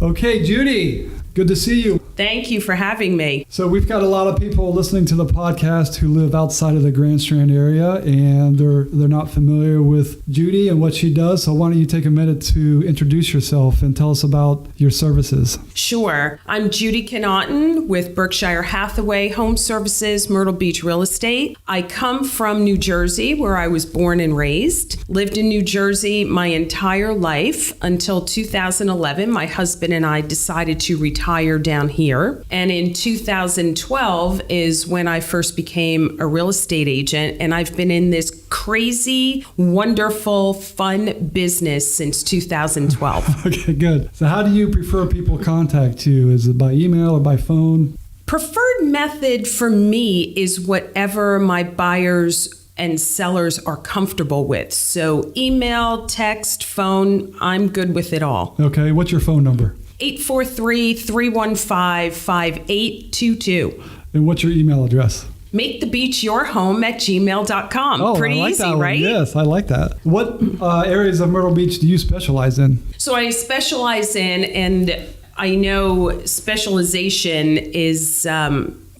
Okay, Judy, good to see you. Thank you for having me. So we've got a lot of people listening to the podcast who live outside of the Grand Strand area, and they're not familiar with Judy and what she does. So why don't you take a minute to introduce yourself and tell us about your services? Sure. I'm Judy Connaughton with Berkshire Hathaway HomeServices, Myrtle Beach Real Estate. I come from New Jersey, where I was born and raised. Lived in New Jersey my entire life until 2011. My husband and I decided to retire down here. And in 2012 is when I first became a real estate agent. And I've been in this crazy, wonderful, fun business since 2012. Okay, good. So how do you prefer people contact you? Is it by email or by phone? Preferred method for me is whatever my buyers and sellers are comfortable with. So email, text, phone, I'm good with it all. Okay, what's your phone number? 843-315-5822. And what's your email address? makethebeachyourhome@gmail.com. Oh, Pretty I like easy, that one. right? Yes, I like that. What areas of Myrtle Beach do you specialize in? So I specialize in, and I know specialization is,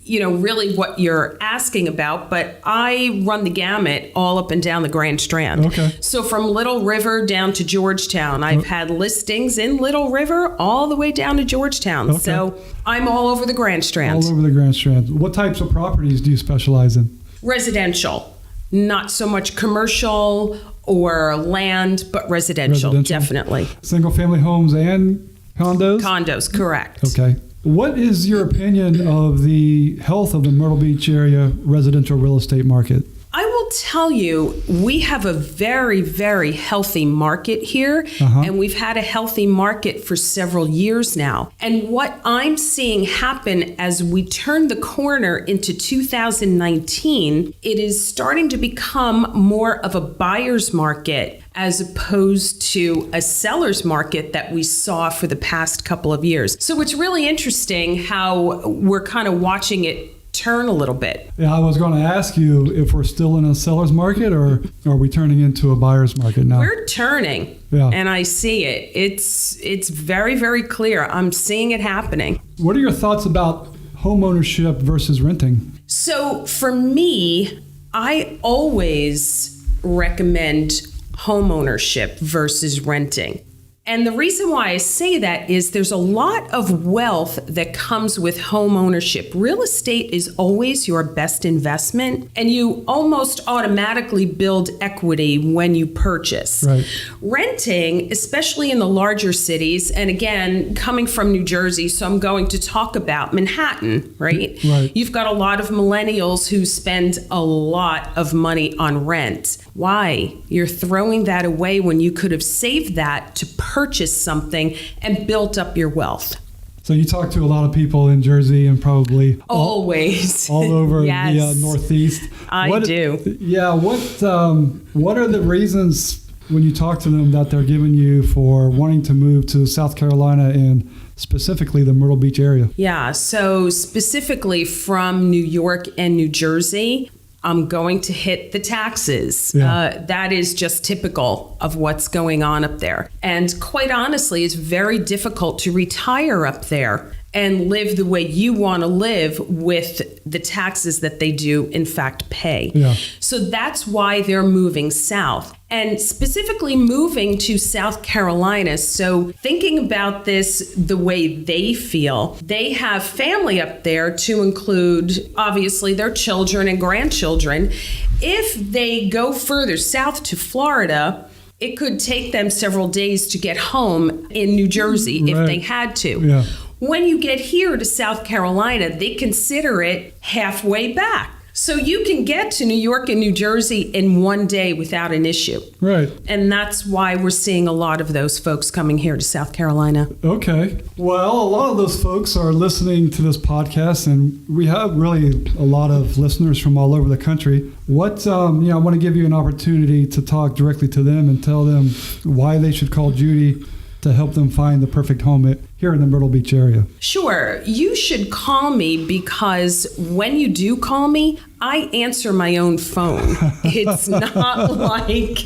really what you're asking about, but I run the gamut all up and down the Grand Strand. Okay. So from Little River down to Georgetown, I've had listings in Little River all the way down to Georgetown. Okay. So I'm all over the Grand Strand. All over the Grand Strand. What types of properties do you specialize in? Residential, not so much commercial or land, but residential. Definitely. Single family homes and condos? Condos, correct. Okay. What is your opinion of the health of the Myrtle Beach area residential real estate market? I will tell you, we have a very, very healthy market here, and we've had a healthy market for several years now. And what I'm seeing happen as we turn the corner into 2019, it is starting to become more of a buyer's market as opposed to a seller's market that we saw for the past couple of years. So it's really interesting how we're kind of watching it turn a little bit. Yeah, I was going to ask you if we're still in a seller's market or are we turning into a buyer's market now? We're turning, and I see it. It's very, very clear. I'm seeing it happening. What are your thoughts about home ownership versus renting? So for me, I always recommend home ownership versus renting. And the reason why I say that is there's a lot of wealth that comes with home ownership. Real estate is always your best investment, and you almost automatically build equity when you purchase. Right. Renting, especially in the larger cities, and again, coming from New Jersey, so I'm going to talk about Manhattan, right? Right. You've got a lot of millennials who spend a lot of money on rent. Why? You're throwing that away when you could have saved that to purchase something and built up your wealth. So you talk to a lot of people in Jersey and probably always all over yes. the Northeast. I do. Yeah. What are the reasons when you talk to them that they're giving you for wanting to move to South Carolina and specifically the Myrtle Beach area? Yeah. So specifically from New York and New Jersey, I'm going to hit the taxes. Yeah. That is just typical of what's going on up there. And quite honestly, it's very difficult to retire up there and live the way you want to live with the taxes that they do, in fact, pay. Yeah. So that's why they're moving south. And specifically moving to South Carolina. So thinking about this the way they feel, they have family up there to include, obviously, their children and grandchildren. If they go further south to Florida, it could take them several days to get home in New Jersey if they had to. Yeah. When you get here to South Carolina, they consider it halfway back. So you can get to New York and New Jersey in one day without an issue. Right. And that's why we're seeing a lot of those folks coming here to South Carolina. Okay. Well, a lot of those folks are listening to this podcast, and we have really a lot of listeners from all over the country. I want to give you an opportunity to talk directly to them and tell them why they should call Judy to help them find the perfect home here in the Myrtle Beach area? Sure. You should call me because when you do call me, I answer my own phone. It's not like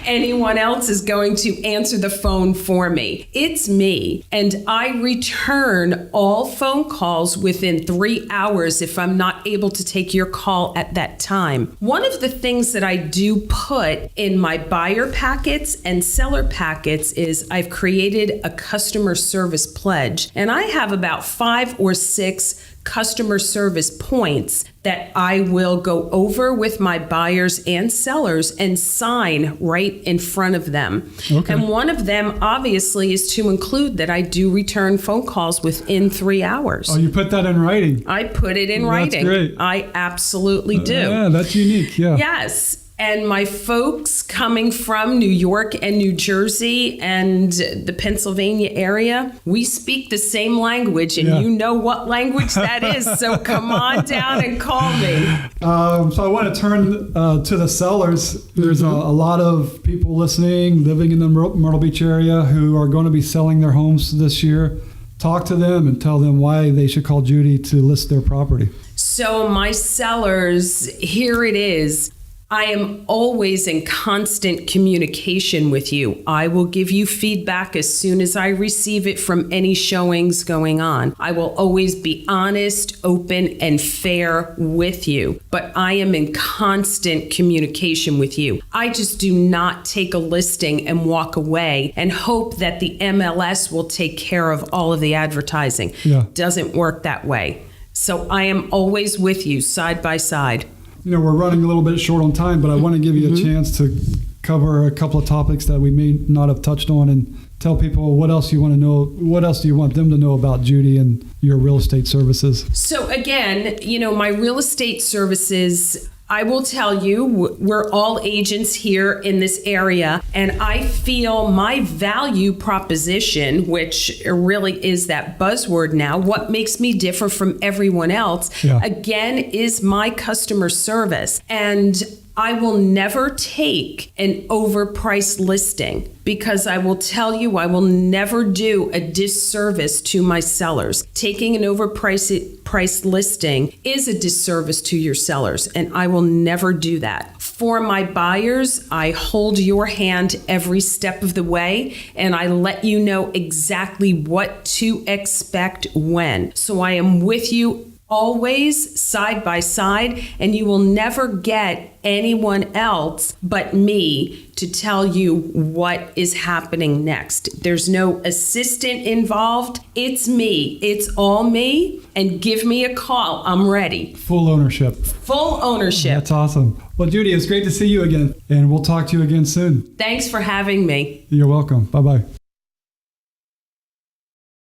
anyone else is going to answer the phone for me. It's me. And I return all phone calls within 3 hours if I'm not able to take your call at that time. One of the things that I do put in my buyer packets and seller packets is I've created a customer service pledge. And I have about 5 or 6 customer service points that I will go over with my buyers and sellers and sign right in front of them. Okay. And one of them obviously is to include that I do return phone calls within 3 hours. Oh, you put that in writing? I put it in writing. That's great. I absolutely do. Yeah, that's unique. Yeah. Yes. And my folks coming from New York and New Jersey and the Pennsylvania area, we speak the same language, and you know what language that is. So come on down and call me. So I want to turn to the sellers. There's a lot of people listening, living in the Myrtle Beach area who are going to be selling their homes this year. Talk to them and tell them why they should call Judy to list their property. So my sellers, here it is. I am always in constant communication with you. I will give you feedback as soon as I receive it from any showings going on. I will always be honest, open, and fair with you, but I am in constant communication with you. I just do not take a listing and walk away and hope that the MLS will take care of all of the advertising. Yeah. Doesn't work that way. So I am always with you, side by side. You know, we're running a little bit short on time, but I want to give you a chance to cover a couple of topics that we may not have touched on and tell people what else you want to know. What else do you want them to know about Judy and your real estate services? So again, you know, my real estate services, I will tell you, we're all agents here in this area, and I feel my value proposition, which really is that buzzword now, what makes me different from everyone else, again, is my customer service. And I will never take an overpriced listing because I will tell you I will never do a disservice to my sellers. Taking an overpriced listing is a disservice to your sellers, and I will never do that. For my buyers, I hold your hand every step of the way, and I let you know exactly what to expect when. So I am with you always side by side, and you will never get anyone else but me to tell you what is happening next. There's no assistant involved. It's me. It's all me. And give me a call. I'm ready. Full ownership. Full ownership. That's awesome. Well, Judy, it's great to see you again, and we'll talk to you again soon. Thanks for having me. You're welcome. Bye-bye.